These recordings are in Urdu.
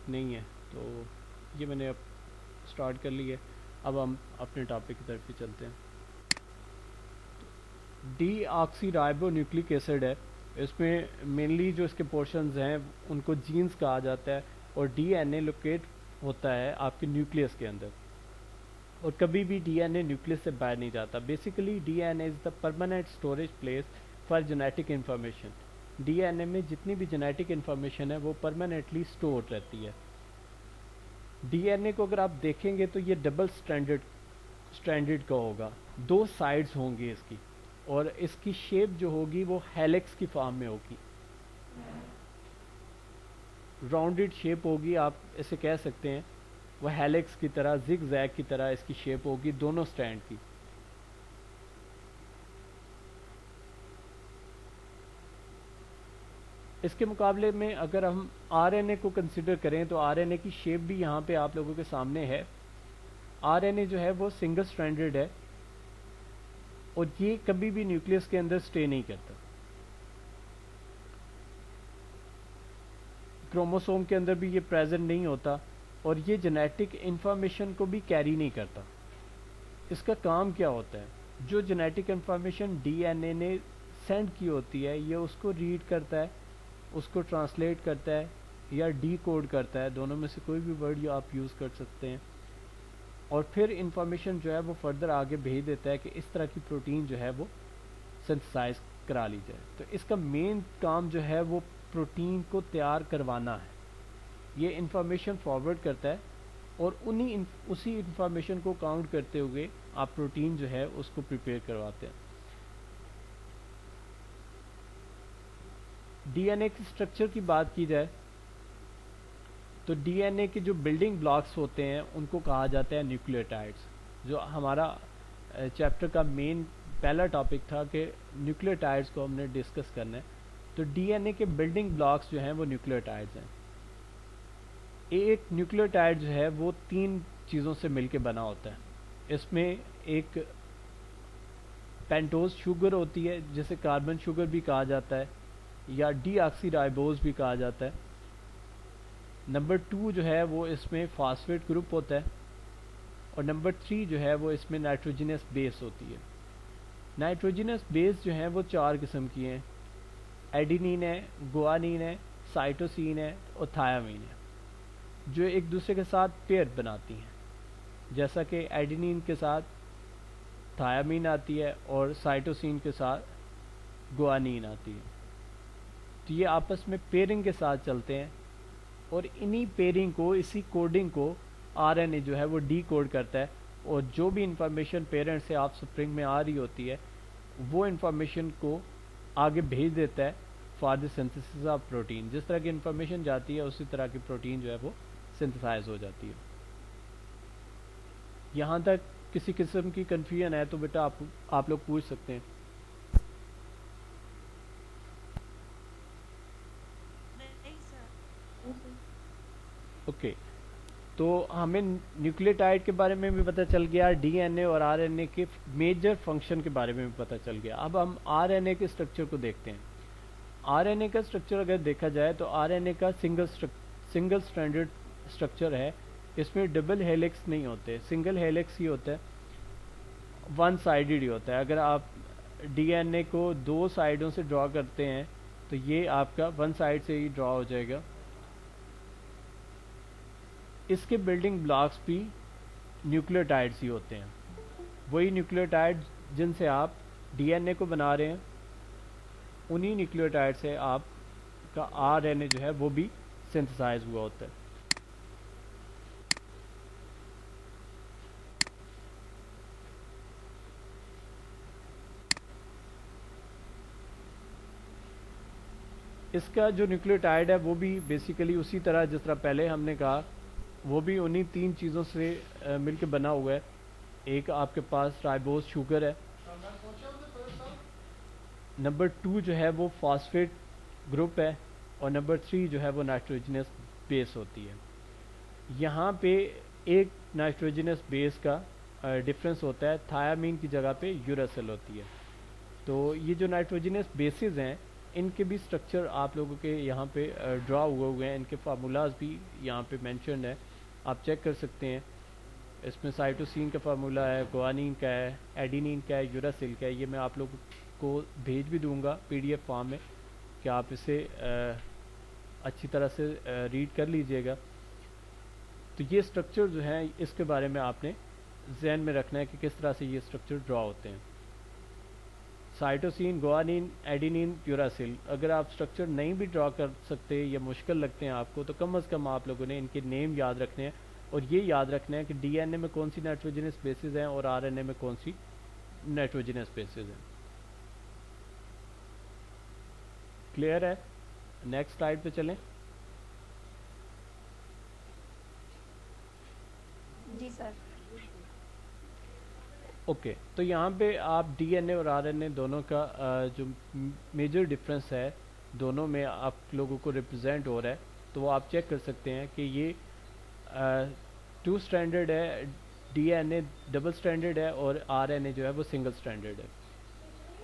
نہیں ہے. تو یہ میں نے اب اسٹارٹ کر لی ہے. اب ہم اپنے ٹاپک کی طرف بھی چلتے ہیں. ڈی آکسی رائبو نیوکلک ایسڈ ہے. اس میں مینلی جو اس کے پورشنز ہیں ان کو جینز کہا جاتا ہے, اور ڈی این اے لوکیٹ ہوتا ہے آپ کے نیوکلیس کے اندر, اور کبھی بھی ڈی این اے نیوکلیس سے باہر نہیں جاتا. Basically D N A is the permanent storage place for genetic information. D N A میں جتنی بھی جینیٹک انفارمیشن ہے وہ پرماننٹلی اسٹور رہتی ہے. ڈی این اے کو اگر آپ دیکھیں گے تو یہ ڈبل اسٹرینڈڈ کا ہوگا, دو سائڈز ہوں گی اس کی, اور اس کی شیپ جو ہوگی وہ ہیلکس کی فارم میں ہوگی, راؤنڈڈ شیپ ہوگی, آپ اسے کہہ سکتے ہیں وہ ہیلکس کی طرح, زگ زیگ کی طرح اس کی شیپ ہوگی دونوں سٹرینڈ کی. اس کے مقابلے میں اگر ہم آر این اے کو کنسیڈر کریں تو آر این اے کی شیپ بھی یہاں پہ آپ لوگوں کے سامنے ہے. آر این اے جو ہے وہ سنگل سٹرینڈڈ ہے, اور یہ کبھی بھی نیوکلیس کے اندر سٹے نہیں کرتا. کروموسوم کے اندر بھی یہ پریزنٹ نہیں ہوتا, اور یہ جینیٹک انفارمیشن کو بھی کیری نہیں کرتا. اس کا کام کیا ہوتا ہے؟ جو جینیٹک انفارمیشن ڈی این اے نے سینڈ کی ہوتی ہے یہ اس کو ریڈ کرتا ہے, اس کو ٹرانسلیٹ کرتا ہے یا ڈی کوڈ کرتا ہے, دونوں میں سے کوئی بھی ورڈ آپ یوز کر سکتے ہیں, اور پھر انفارمیشن جو ہے وہ فردر آگے بھیج دیتا ہے کہ اس طرح کی پروٹین جو ہے وہ سنتھسائز کرا لی جائے. تو اس کا مین کام جو ہے وہ پروٹین کو تیار کروانا ہے. یہ انفارمیشن فارورڈ کرتا ہے, اور اسی انفارمیشن کو کاؤنٹ کرتے ہوئے آپ پروٹین جو ہے اس کو پریپیئر کرواتے ہیں. ڈی این اے کی اسٹرکچر کی بات کی جائے تو ڈی این اے کے جو بلڈنگ بلاکس ہوتے ہیں ان کو کہا جاتا ہے نیوکلیوٹائڈس. جو ہمارا چیپٹر کا مین پہلا ٹاپک تھا کہ نیوکلیوٹائڈس کو ہم نے ڈسکس کرنا ہے, تو ڈی این اے کے بلڈنگ بلاکس جو ہیں وہ نیوکلیوٹائڈس ہیں. ایک نیوکلیوٹائڈ جو ہے وہ 3 چیزوں سے مل کے بنا ہوتا ہے. اس میں ایک پینٹوز شوگر ہوتی ہے جسے کاربن شوگر بھی کہا جاتا ہے, یا ڈی آکسی رائبوز بھی کہا جاتا ہے. نمبر 2 جو ہے وہ اس میں فاسفیٹ گروپ ہوتا ہے, اور نمبر 3 جو ہے وہ اس میں نائٹروجنس بیس ہوتی ہے. نائٹروجنس بیس جو ہیں وہ 4 قسم کی ہیں, ایڈینین ہے, گوانین ہے, سائٹوسین ہے, اور تھیامین ہے, جو ایک دوسرے کے ساتھ پیئر بناتی ہیں. جیسا کہ ایڈینین کے ساتھ تھیامین آتی ہے اور سائٹوسین کے ساتھ گوانین آتی ہے. تو یہ آپس میں پیئرنگ کے ساتھ چلتے ہیں, اور انہی پیئرنگ کو, اسی کوڈنگ کو آر این اے جو ہے وہ ڈی کوڈ کرتا ہے, اور جو بھی انفارمیشن پیرنٹ سے آپ سپرنگ میں آ رہی ہوتی ہے وہ انفارمیشن کو آگے بھیج دیتا ہے for the synthesis of protein. جس طرح کی انفارمیشن جاتی ہے اسی طرح کی پروٹین جو ہے وہ سنتھسائز ہو جاتی ہے. یہاں تک کسی قسم کی کنفیوژن ہے تو بیٹا آپ لوگ پوچھ سکتے ہیں. نہیں سر. اوکے, تو ہمیں نیوکلیوٹائڈ کے بارے میں بھی پتہ چل گیا, ڈی این اے اور آر این اے کے میجر فنکشن کے بارے میں بھی پتہ چل گیا. اب ہم آر این اے کے اسٹرکچر کو دیکھتے ہیں. آر این اے کا اسٹرکچر اگر دیکھا جائے تو آر این اے کا سنگل سٹرینڈڈ اسٹرکچر ہے. اس میں ڈبل ہیلکس نہیں ہوتے, سنگل ہیلکس ہی ہوتا ہے, ون سائیڈڈ ہی ہوتا ہے. اگر آپ ڈی این اے کو 2 سائڈوں سے ڈرا کرتے ہیں تو یہ آپ کا ون سائڈ سے ہی ڈرا ہو جائے گا. اس کے بلڈنگ بلاکس بھی نیوکلیوٹائڈز ہی ہوتے ہیں, وہی نیوکلیوٹائڈ جن سے آپ ڈی این اے کو بنا رہے ہیں, انہی نیوکلیوٹائڈ سے آپ کا آر این اے جو ہے وہ بھی سنتھسائز ہوا ہوتا ہے. اس کا جو نیوکلیوٹائڈ ہے وہ بھی بیسیکلی اسی طرح جس طرح پہلے ہم نے کہا, وہ بھی انہی 3 چیزوں سے مل کے بنا ہوا ہے. ایک آپ کے پاس رائبوز شوگر ہے, نمبر 2 جو ہے وہ فاسفیٹ گروپ ہے, اور نمبر 3 جو ہے وہ نائٹروجنس بیس ہوتی ہے. یہاں پہ ایک نائٹروجنس بیس کا ڈفرینس ہوتا ہے, تھیامین کی جگہ پہ یوراسل ہوتی ہے. تو یہ جو نائٹروجنس بیسز ہیں ان کے بھی اسٹرکچر آپ لوگوں کے یہاں پہ ڈرا ہوئے ہیں، ان کے فارمولاز بھی یہاں پہ مینشنڈ ہے، آپ چیک کر سکتے ہیں. اس میں سائٹوسین کا فارمولا ہے، گوانین کا ہے، ایڈینین کا ہے، یوراسل کا ہے. یہ میں آپ لوگوں کو بھیج بھی دوں گا پی ڈی ایف فارم میں کہ آپ اسے اچھی طرح سے ریڈ کر لیجئے گا. تو یہ اسٹرکچر جو ہیں اس کے بارے میں آپ نے ذہن میں رکھنا ہے کہ کس طرح سے یہ اسٹرکچر ڈرا ہوتے ہیں. سائٹوسین، گوانین، ایڈینین، یوراسل. اگر آپ اسٹرکچر نہیں بھی ڈرا کر سکتے یا مشکل لگتے ہیں آپ کو، تو کم از کم آپ لوگوں نے ان کے نیم یاد رکھنے ہیں، اور یہ یاد رکھنا ہے کہ ڈی این اے میں کون سی نائٹروجنس بیسز ہیں اور آر این اے میں کون سی نائٹروجنس بیسز ہیں. کلیئر ہے؟ نیکسٹ سلائڈ پہ چلیں. جی سر. اوکے، تو یہاں پہ آپ ڈی این اے اور آر این اے دونوں کا جو میجر ڈفرینس ہے دونوں میں آپ لوگوں کو ریپرزینٹ ہو رہا ہے، تو وہ آپ چیک کر سکتے ہیں کہ یہ 2 اسٹینڈرڈ ہے، D N A double stranded ہے، اور آر این اے جو ہے وہ سنگل اسٹینڈرڈ ہے.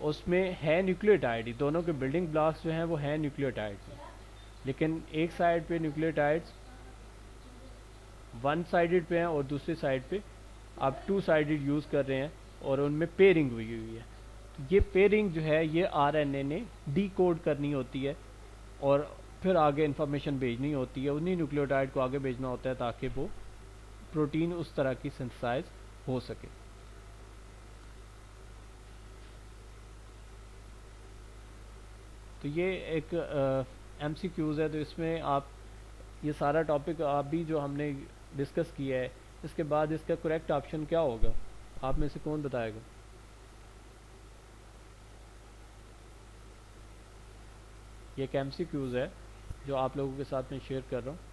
اس میں ہے نیوکلیوٹائڈ، دونوں کے بلڈنگ بلاکس جو ہیں وہ ہیں نیوکلیوٹائڈ، لیکن ایک سائڈ پہ نیوکلیوٹائڈس ون سائیڈڈ پہ ہیں اور دوسری سائڈ پہ آپ 2 سائیڈڈ یوز کر رہے ہیں، اور ان میں پیئرنگ ہوئی ہے. تو یہ پیئرنگ جو ہے یہ آر این اے نے ڈی کوڈ کرنی ہوتی ہے اور پھر آگے انفارمیشن بھیجنی ہوتی ہے، انہی نیوکلیوٹائڈ کو آگے بھیجنا ہوتا ہے تاکہ وہ پروٹین اس طرح کی سنتھسائز ہو سکے. تو یہ ایک ایم سی کیوز ہے، تو اس میں آپ یہ سارا ٹاپک آپ بھی جو ہم نے ڈسکس کیا ہے، اس کے بعد اس کا کریکٹ آپشن کیا ہوگا، آپ میں سے کون بتائے گا؟ یہ ایک ایم سی کیوز ہے جو آپ لوگوں کے ساتھ میں شیئر کر رہا ہوں.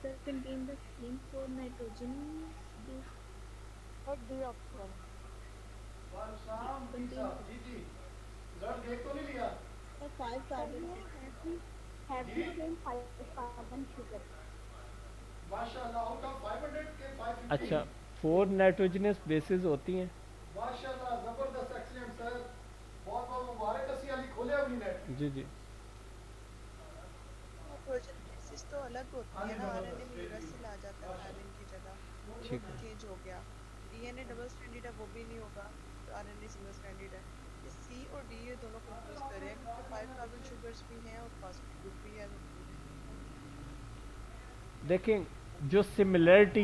Sir, contain the same four nitrogen base. What do you option? Contain The 5 carbon. have the same five carbon sugar. اچھا، 4 نائٹروجنس بیسز ہوتی ہیں. جی جی نائٹروجن بیسس تو الگ ہوتی ہے نا، آر این اے میں یوراسل آ جاتا ہے تھائمین کی جگہ، وہ ٹھیک ہے. چینج ہو گیا. D N A double stranded ہے، وہ بھی نہیں ہوگا، R N A single stranded ہے. یہ سی اور ڈی یہ دونوں کنفیوز کر رہے ہیں کیونکہ 5 کاربن شوگرز بھی ہیں اور فاسفیٹ گروپ بھی ہے ان میں. دیکھیں جو سملیرٹی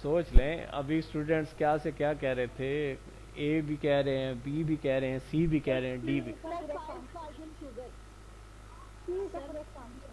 سوچ لیں ابھی اسٹوڈنٹس کیا سے کیا کہہ رہے تھے، اے بھی کہہ رہے ہیں، بی بھی کہہ رہے ہیں، سی بھی کہہ رہے ہیں، ڈی بھی. Sir, five carbon sugar. C is the correct answer.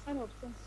Sir, option C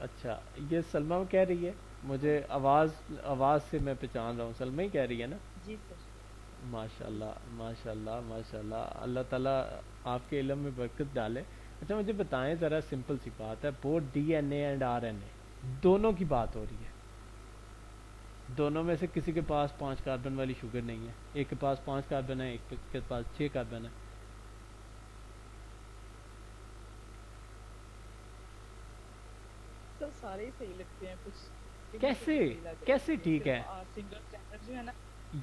اچھا، یہ سلمہ کہہ رہی ہے، مجھے آواز سے میں پہچان رہا ہوں، سلمہ ہی کہہ رہی ہے نا. جی سر. ماشاء اللہ ماشاء اللہ ماشاء اللہ، اللہ تعالیٰ آپ کے علم میں برکت ڈالے. اچھا مجھے بتائیں ذرا، سمپل سی بات ہے، both D N A and R N A دونوں کی بات ہو رہی ہے، دونوں میں سے کسی کے پاس 5 کاربن والی شوگر نہیں ہے، ایک کے پاس 5 کاربن ہے، ایک کے پاس 6 کاربن ہے. سر سارے ہی صحیح لگتے ہیں کچھ. کیسے کیسے ٹھیک ہے؟ سنگل اسٹینڈرڈ جو ہے نا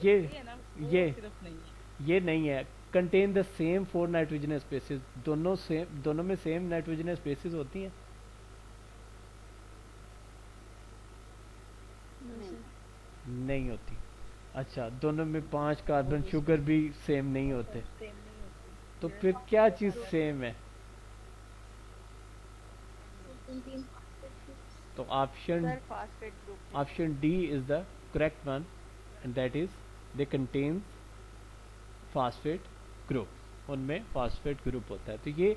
یہ ہے نا وہ یہ صرف نہیں ہے. یہ نہیں ہے. Contain the same 4 nitrogenous bases, دونوں میں سیم نائٹروجنس بیسز ہوتی ہیں. نہیں ہوتی. اچھا، دونوں میں 5 کاربن شوگر بھی سیم نہیں ہوتے، سیم نہیں ہوتی. تو پھر کیا چیز سیم ہے؟ Contain phosphate group. تو option sir phosphate group. Option D is the correct one, and that is they contain phosphate group, ان میں فاسفیٹ گروپ ہوتا ہے. تو یہ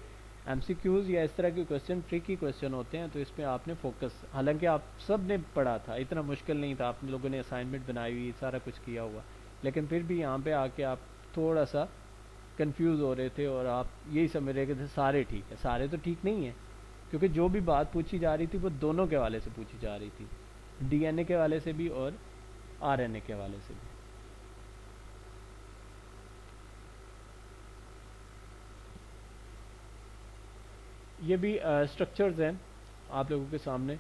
ایم سی کیوز یا اس طرح کے کوشچن ٹرکی کوشچن ہوتے ہیں، تو اس پہ آپ نے فوکس، حالانکہ آپ سب نے پڑھا تھا، اتنا مشکل نہیں تھا، آپ لوگوں نے اسائنمنٹ بنائی ہوئی، سارا کچھ کیا ہوا، لیکن پھر بھی یہاں پہ آ کے آپ تھوڑا سا کنفیوز ہو رہے تھے اور آپ یہی سمجھ رہے کہ سارے ٹھیک ہے. سارے تو ٹھیک نہیں ہیں، کیونکہ جو بھی بات پوچھی جا رہی تھی وہ دونوں کے حوالے سے پوچھی جا رہی تھی، ڈی این اے کے حوالے سے بھی اور آر این اے کے حوالے سے بھی. یہ بھی اسٹرکچرز ہیں آپ لوگوں کے سامنے،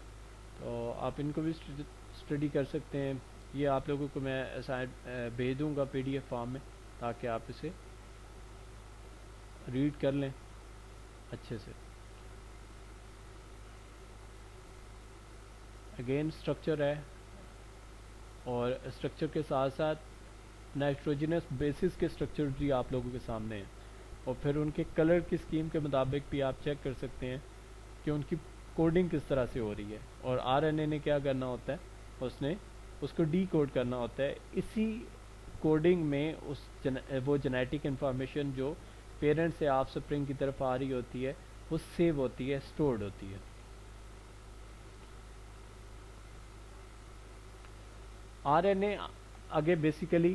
تو آپ ان کو بھی اسٹڈی کر سکتے ہیں. یہ آپ لوگوں کو میں بھیج دوں گا پی ڈی ایف فارم میں، تاکہ آپ اسے ریڈ کر لیں اچھے سے. اگین اسٹرکچر ہے، اور اسٹرکچر کے ساتھ ساتھ نائٹروجنس بیسس کے اسٹرکچر بھی آپ لوگوں کے سامنے ہیں، اور پھر ان کے کلر کی اسکیم کے مطابق بھی آپ چیک کر سکتے ہیں کہ ان کی کوڈنگ کس طرح سے ہو رہی ہے. اور آر این اے نے کیا کرنا ہوتا ہے، اس نے اس کو ڈی کوڈ کرنا ہوتا ہے. اسی کوڈنگ میں وہ جینیٹک انفارمیشن جو پیرنٹ سے آف سپرنگ کی طرف آ رہی ہوتی ہے وہ سیو ہوتی ہے، اسٹورڈ ہوتی ہے. آر این اے آگے بیسیکلی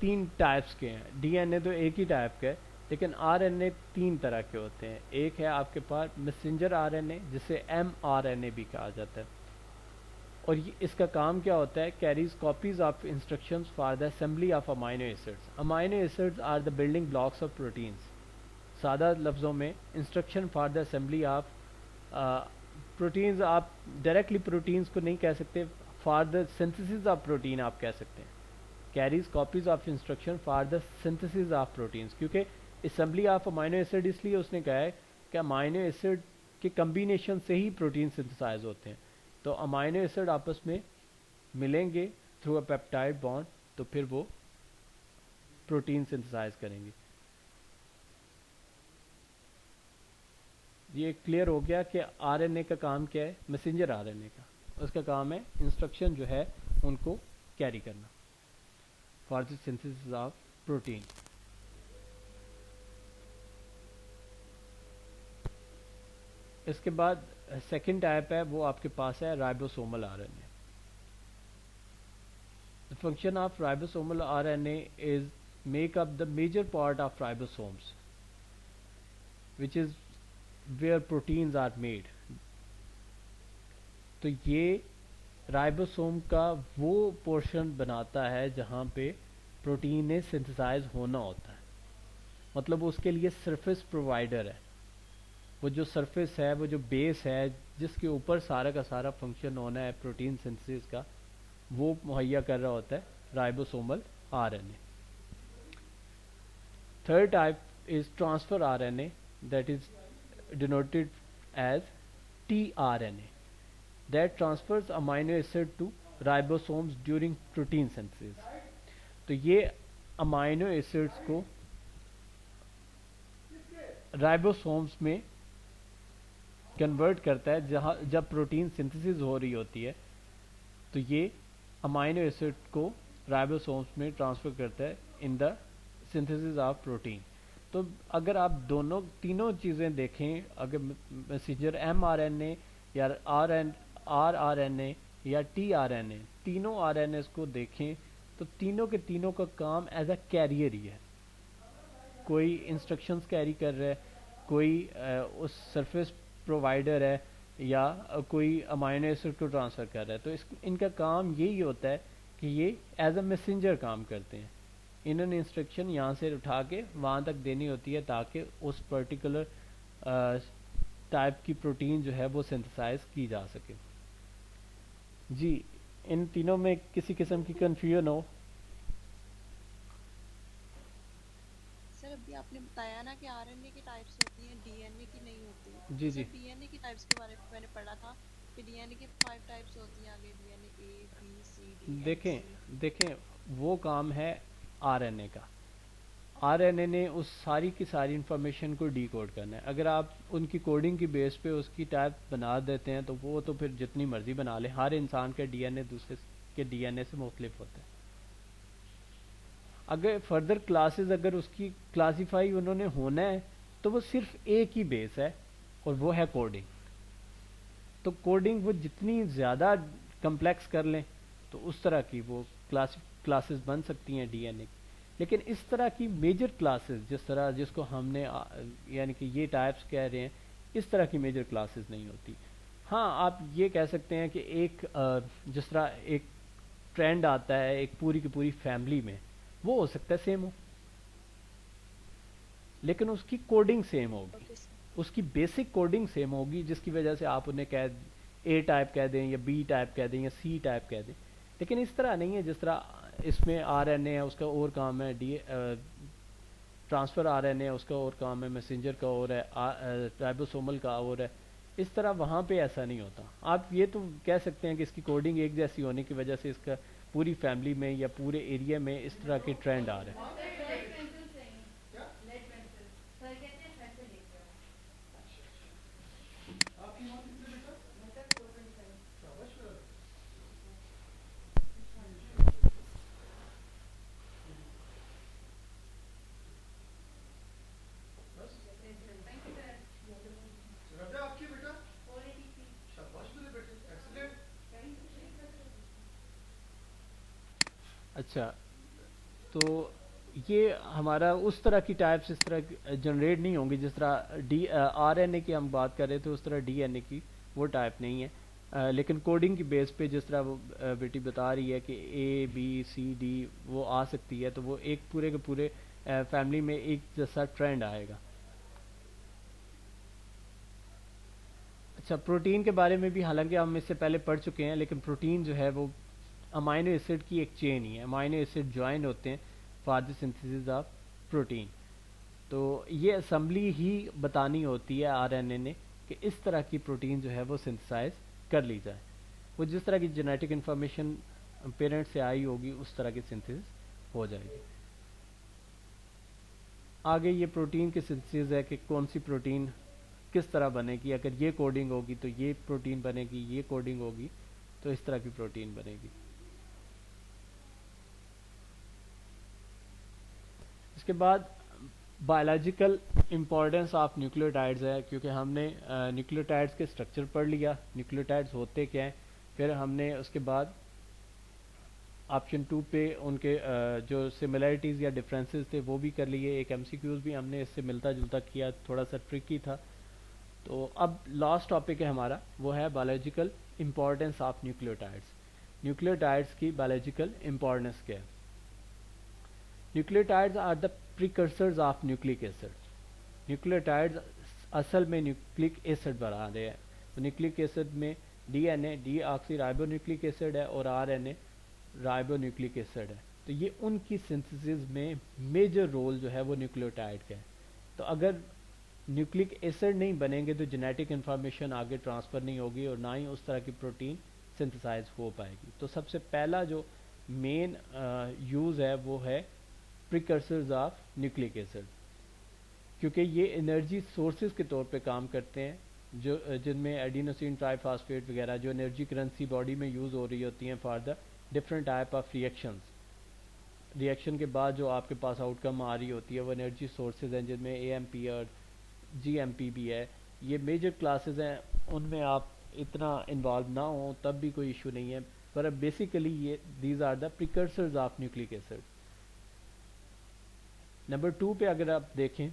3 ٹائپس کے ہیں. ڈی این اے تو ایک ہی ٹائپ کا ہے، لیکن آر این اے 3 طرح کے ہوتے ہیں. ایک ہے آپ کے پاس میسنجر آر این اے، جسے ایم آر این اے بھی کہا جاتا ہے، اور اس کا کام کیا ہوتا ہے، carries copies of instructions for the assembly of amino acids. Amino acids are the building blocks of proteins. سادہ لفظوں میں instruction for the assembly of proteins. آپ ڈائریکٹلی پروٹینز کو نہیں کہہ سکتے، for the synthesis of protein آپ کہہ سکتے ہیں. Carries copies of instruction for the synthesis of proteins, کیونکہ اسمبلی آف امائنو ایسڈ اس لیے اس نے کہا ہے کہ امائنو ایسڈ کے کمبینیشن سے ہی پروٹین سنتھسائز ہوتے ہیں. تو امائنو ایسڈ آپس میں ملیں گے تھرو اے پیپٹائڈ بانڈ، تو پھر وہ پروٹین سنتھسائز کریں گے. یہ کلیئر ہو گیا کہ آر این اے کا کام کیا ہے. میسنجر آر این اے کا اس کا کام ہے انسٹرکشن جو ہے ان کو کیری کرنا for the synthesis of protein. اس کے بعد سیکنڈ ٹائپ ہے، وہ آپ کے پاس ہے ribosomal R N A. The function of ribosomal RNA is make up the major part of ribosomes, which is where proteins are made. تو یہ رائبوسوم کا وہ پورشن بناتا ہے جہاں پہ پروٹین نے سنتھسائز ہونا ہوتا ہے. مطلب اس کے لیے سرفیس پرووائڈر ہے. وہ جو سرفیس ہے، وہ جو بیس ہے جس کے اوپر سارا کا سارا فنکشن ہونا ہے پروٹین سنتھسس کا، وہ مہیا کر رہا ہوتا ہے ribosomal R N A. Third type is transfer R N A, that is denoted as T R N A, that transfers amino acid to ribosomes during protein synthesis. تو یہ امائنو ایسڈس کو رائبوسومز میں کنورٹ کرتا ہے جب پروٹین سنتھسس ہو رہی ہوتی ہے. تو یہ امائنو ایسڈ کو رائبوسومز میں ٹرانسفر کرتا ہے ان دا سنتھسس آف پروٹین. تو اگر آپ تینوں چیزیں دیکھیں، اگر میسنجر ایم آر این اے یا آر این اے یا ٹی آر این اے، تینوں آر این ایز کو دیکھیں تو تینوں کے تینوں کا کام ایز اے کیریئر ہی ہے. کوئی انسٹرکشنز کیری کر رہا ہے، کوئی اس سرفیس پرووائڈر ہے، یا کوئی امائنو ایسڈ کو ٹرانسفر کر رہا ہے. تو ان کا کام یہی ہوتا ہے کہ یہ ایز اے میسنجر کام کرتے ہیں. انہوں نے انسٹرکشن یہاں سے اٹھا کے وہاں تک دینی ہوتی ہے تاکہ اس پرٹیکولر ٹائپ کی پروٹین جو ہے وہ سنتھسائز کی جا سکے. جی ان تینوں میں کسی قسم کی کنفیوژن ہو؟ سر ابھی آپ نے بتایا نا کہ آر این اے کی ٹائپس ہوتی ہیں، ڈی این اے کی نہیں ہوتی. جی جی. ڈی این اے کی ٹائپس کے بارے میں میں نے پڑھا تھا کہ ڈی این اے کی 5 ٹائپس ہوتی ہیں آگے، ڈی این اے بی سی ڈی. دیکھیں وہ کام ہے آر این اے کا. آر این اے نے اس ساری کی ساری انفارمیشن کو ڈی کوڈ کرنا ہے. اگر آپ ان کی کوڈنگ کی بیس پہ اس کی ٹائپ بنا دیتے ہیں تو وہ تو پھر جتنی مرضی بنا لیں. ہر انسان کا ڈی این اے دوسرے کے ڈی این اے سے مختلف ہوتا ہے. اگر فردر کلاسز اگر اس کی کلاسیفائی انہوں نے ہونا ہے تو وہ صرف ایک ہی بیس ہے، اور وہ ہے کوڈنگ. تو کوڈنگ وہ جتنی زیادہ کمپلیکس کر لیں تو اس طرح کی وہ کلاسز بن سکتی ہیں ڈی این اے کی. لیکن اس طرح کی میجر کلاسز جس کو ہم نے یعنی کہ یہ ٹائپس کہہ رہے ہیں، اس طرح کی میجر کلاسز نہیں ہوتی. ہاں آپ یہ کہہ سکتے ہیں کہ ایک جس طرح ایک ٹرینڈ آتا ہے ایک پوری کی پوری فیملی میں، وہ ہو سکتا ہے سیم ہو. لیکن اس کی کوڈنگ سیم ہوگی, اوکے سر. اس کی بیسک کوڈنگ سیم ہوگی, جس کی وجہ سے آپ انہیں اے ٹائپ کہہ دیں یا بی ٹائپ کہہ دیں یا سی ٹائپ کہہ دیں. لیکن اس طرح نہیں ہے جس طرح اس میں آر این اے ہے اس کا اور کام ہے, ٹرانسفر آر این اے اس کا اور کام ہے, میسنجر کا اور ہے, رائبوسومل کا اور ہے. اس طرح وہاں پہ ایسا نہیں ہوتا. آپ یہ تو کہہ سکتے ہیں کہ اس کی کوڈنگ ایک جیسی ہونے کی وجہ سے اس کا پوری فیملی میں یا پورے ایریا میں اس طرح کے ٹرینڈ آ رہے ہیں. اچھا, تو یہ ہمارا اس طرح کی ٹائپس اس طرح جنریٹ نہیں ہوں گی جس طرح آر این اے کی ہم بات کر رہے تھے, اس طرح ڈی این اے کی وہ ٹائپ نہیں ہے. لیکن کوڈنگ کی بیس پہ جس طرح وہ بیٹی بتا رہی ہے کہ اے بی سی ڈی وہ آ سکتی ہے, تو وہ ایک پورے کے پورے فیملی میں ایک جیسا ٹرینڈ آئے گا. اچھا, پروٹین کے بارے میں بھی حالانکہ ہم اس سے پہلے پڑھ چکے ہیں, لیکن پروٹین جو ہے وہ امائنو ایسڈ کی ایک چین ہی ہے. امائنو ایسڈ جوائن ہوتے ہیں for the synthesis of protein. تو یہ اسمبلی ہی بتانی ہوتی ہے آر این اے نے کہ اس طرح کی پروٹین جو ہے وہ سنتھسائز کر لی جائے. وہ جس طرح کی جینیٹک انفارمیشن پیرنٹ سے آئی ہوگی اس طرح کی سنتھسس ہو جائے گی. آگے یہ پروٹین کی سنتھسس ہے کہ کون سی پروٹین کس طرح بنے گی. اگر یہ کوڈنگ ہوگی تو یہ پروٹین بنے گی, یہ کوڈنگ ہوگی تو اس طرح کی پروٹین بنے گی. اس کے بعد بایولوجیکل امپورٹنس آف نیوکلیوٹائڈز ہے, کیونکہ ہم نے نیوکلیوٹائڈز کے اسٹرکچر پڑھ لیا, نیوکلیوٹائڈز ہوتے کیا ہیں. پھر ہم نے اس کے بعد آپشن 2 پہ ان کے جو سملیرٹیز یا ڈفرینسز تھے وہ بھی کر لیے. ایک ایم سی کیوز بھی ہم نے اس سے ملتا جلتا کیا, تھوڑا سا ٹرکی تھا. تو اب لاسٹ ٹاپک ہے ہمارا, وہ ہے biological importance of nucleotides. Nucleotides کی بایولوجیکل امپورٹنس کیا ہے. Nucleotides are the precursors of nucleic acid. Nucleotides اصل میں نیوکلک ایسڈ بنا رہے ہیں. تو نیوکلک ایسڈ میں D N A D آکسی رائبو nucleic acid ہے اور R N A رائبو nucleic acid ہے. تو یہ ان کی سنتھسس میں میجر رول جو ہے وہ نیوکلیوٹائڈ کا ہے. تو اگر نیوکلک ایسڈ نہیں بنیں گے تو جینیٹک انفارمیشن آگے ٹرانسفر نہیں ہوگی اور نہ ہی اس طرح کی پروٹین سنتھسائز ہو پائے گی. تو سب سے پہلا جو مین یوز ہے وہ ہے پریکرسرز آف نیوکلک ایسڈ, کیونکہ یہ انرجی سورسز کے طور پہ کام کرتے ہیں, جو جن میں ایڈینوسین ٹرائی فاسفیٹ وغیرہ جو انرجی کرنسی باڈی میں یوز ہو رہی ہوتی ہیں for the different type of reactions. Reaction کے بعد جو آپ کے پاس آؤٹ کم آ رہی ہوتی ہے وہ انرجی سورسز ہیں, جن میں اے ایم پی اور جی ایم پی بھی ہے. یہ میجر کلاسز ہیں, ان میں آپ اتنا انوالو نہ ہوں تب بھی کوئی ایشو نہیں ہے, پر بیسیکلی یہ these are the precursors of nucleic acid. Number 2 پہ اگر آپ دیکھیں,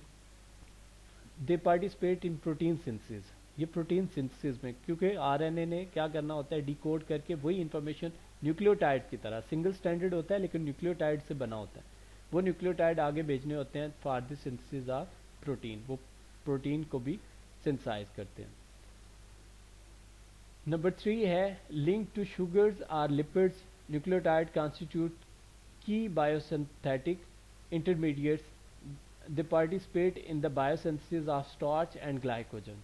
they participate in protein synthesis. یہ پروٹین سنتھسس میں کیونکہ آر این اے نے کیا کرنا ہوتا ہے, ڈیکوڈ کر کے وہی انفارمیشن نیوکلیوٹائڈ کی طرح سنگل سٹینڈرڈ ہوتا ہے لیکن نیوکلیوٹائڈ سے بنا ہوتا ہے, وہ نیوکلیوٹائڈ آگے بھیجنے ہوتے ہیں for the synthesis of protein. وہ پروٹین کو بھی سنتھسائز کرتے ہیں. نمبر 3 ہے لنک ٹو شوگرز اور لپڈز. نیوکلیوٹائڈ کانسٹیٹیوٹ کی بایوسنتھیٹک intermediates. They participate in the biosynthesis of starch and glycogen.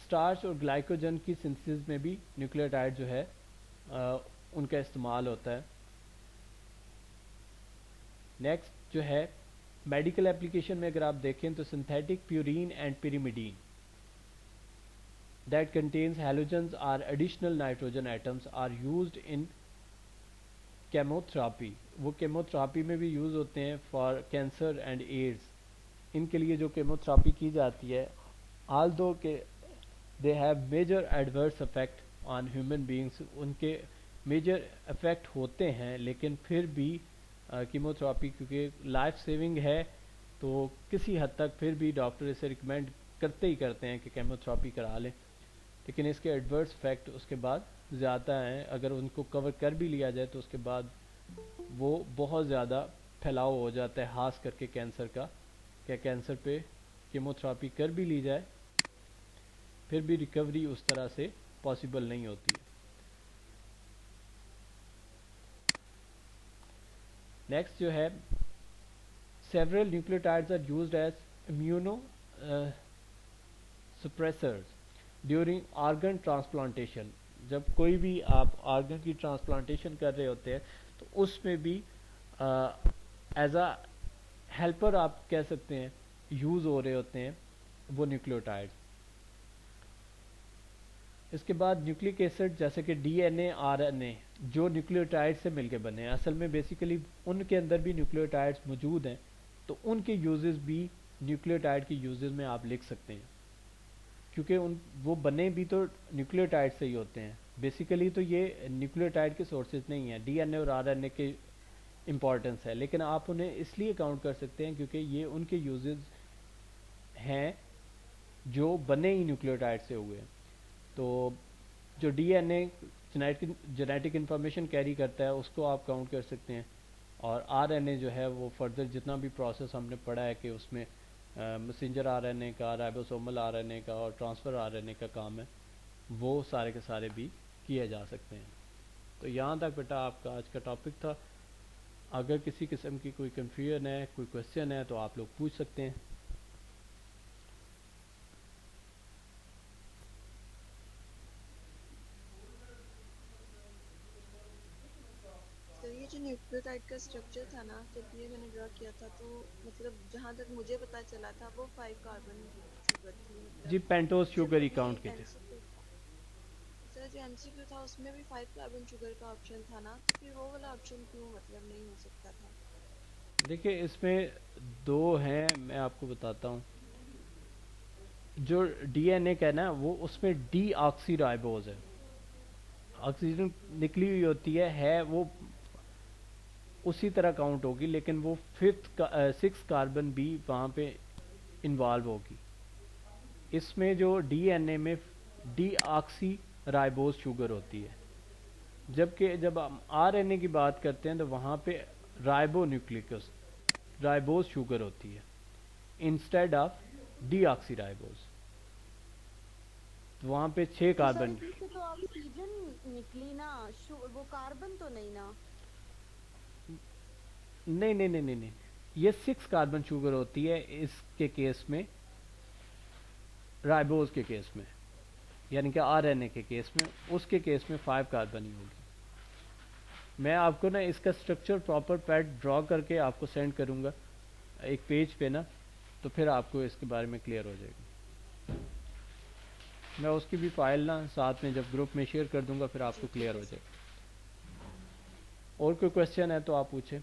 starch اور glycogen کی synthesis میں بھی نیوکلیوٹائڈ جو ہے ان کا استعمال ہوتا ہے. نیکسٹ جو ہے میڈیکل اپلیکیشن میں اگر آپ دیکھیں تو synthetic purine and pyrimidine that contains halogens or additional nitrogen atoms are used in chemotherapy. وہ کیموتھراپی میں بھی یوز ہوتے ہیں فار کینسر اینڈ ایڈز. ان کے لیے جو کیموتھراپی کی جاتی ہے, آل دو کہ they have major adverse effect on human beings, ان کے میجر افیکٹ ہوتے ہیں, لیکن پھر بھی کیموتھراپی کیونکہ لائف سیونگ ہے تو کسی حد تک پھر بھی ڈاکٹر اسے ریکمینڈ کرتے ہی کرتے ہیں کہ کیموتھراپی کرا لیں. لیکن اس کے ایڈورس افیکٹ اس کے بعد زیادہ ہیں. اگر ان کو کور کر بھی لیا جائے تو اس کے بعد وہ بہت زیادہ پھیلاؤ ہو جاتا ہے, خاص کر کے کینسر کا, کہ کینسر پہ کیموتھراپی کر بھی لی جائے پھر بھی ریکوری اس طرح سے پاسبل نہیں ہوتی ہے. نیکسٹ جو ہے several nucleotides are used as suppressors during organ transplantation. جب کوئی بھی آپ آرگن کی ٹرانسپلانٹیشن کر رہے ہوتے ہیں تو اس میں بھی ایز اے ہیلپر آپ کہہ سکتے ہیں یوز ہو رہے ہوتے ہیں وہ نیوکلیوٹائڈ. اس کے بعد نیوکلک ایسڈ جیسے کہ D N A R N A جو نیوکلیوٹائڈ سے مل کے بنے ہیں, اصل میں بیسیکلی ان کے اندر بھی نیوکلیوٹائڈز موجود ہیں, تو ان کے یوزز بھی نیوکلیوٹائڈ کی یوزز میں آپ لکھ سکتے ہیں کیونکہ وہ بنے بھی تو نیوکلیوٹائڈ سے ہی ہوتے ہیں. بیسیکلی تو یہ نیوکلیوٹائڈ کے سورسز نہیں ہیں, ڈی این اے اور آر این اے کے امپورٹنس ہے, لیکن آپ انہیں اس لیے کاؤنٹ کر سکتے ہیں کیونکہ یہ ان کے یوزز ہیں جو بنے ہی نیوکلیوٹائڈ سے ہوئے. تو جو D N A genetic information carry کرتا ہے اس کو آپ کاؤنٹ کر سکتے ہیں, اور آر این اے جو ہے وہ فردر جتنا بھی پروسیس ہم نے پڑھا ہے کہ اس میں میسنجر آر این اے کا, رائبوسومل آر این اے کا اور ٹرانسفر آر این اے کا کام ہے, وہ سارے کے سارے بھی کیے جا سکتے ہیں. تو یہاں تک بیٹا آپ کا آج کا ٹاپک تھا. اگر کسی قسم کی کوئی کنفیوژن ہے, کوئی کویشچن ہے تو آپ لوگ پوچھ سکتے ہیں. سر یہ جو نیوکلیوٹائڈ کا اسٹرکچر تھا نا, جب یہ میں نے ڈرا کیا تھا تو مطلب جہاں تک مجھے پتا چلا تھا وہ 5 کاربن شوگر تھی. جی مطلب پینٹوز جب شوگر ہی ابھی کاؤنٹ کیجیے. سر جو ایم سی کیو تھا اس میں بھی 5 کاربن شوگر کا آپشن تھا نا, تو پھر وہ والا آپشن کیوں مطلب نہیں ہو سکتا تھا؟ دیکھیے اس میں دو ہیں, میں آپ کو بتاتا ہوں. جو ڈی این اے کا ہے نا وہ اس میں ڈی آکسی رائبوز ہے, آکسیجن نکلی ہوئی ہوتی ہے وہ اسی طرح کاؤنٹ ہوگی, لیکن وہ 6 کاربن بھی وہاں پہ انوالو ہوگی. اس میں جو ڈی این اے میں ڈی آکسی رائبوز شوگر ہوتی ہے, جبکہ جب ہم آر این اے کی بات کرتے ہیں تو وہاں پہ رائبو نیوکلیکس رائبوز شوگر ہوتی ہے انسٹیڈ آف ڈی آکسی رائبوز. تو وہاں پہ 6 تو سر کاربن. اسی سے تو آکسیجن نکلی نا, وہ کاربن تو نہیں نا؟ نہیں نہیں نہیں نہیں, یہ 6 کاربن شوگر ہوتی ہے اس کے کیس میں, رائبوز کے کیس میں, یعنی کہ آر این اے کے کیس میں. اس کے کیس میں 5 کاربن ہی ہوگی. میں آپ کو نا اس کا اسٹرکچر پراپر پیڈ ڈرا کر کے آپ کو سینڈ کروں گا ایک پیج پہ نا, تو پھر آپ کو اس کے بارے میں کلیئر ہو جائے گی. میں اس کی بھی فائل نا ساتھ میں جب گروپ میں شیئر کر دوں گا پھر آپ کو کلیئر ہو جائے گا. اور کوئی کوشچن ہے تو آپ پوچھیں.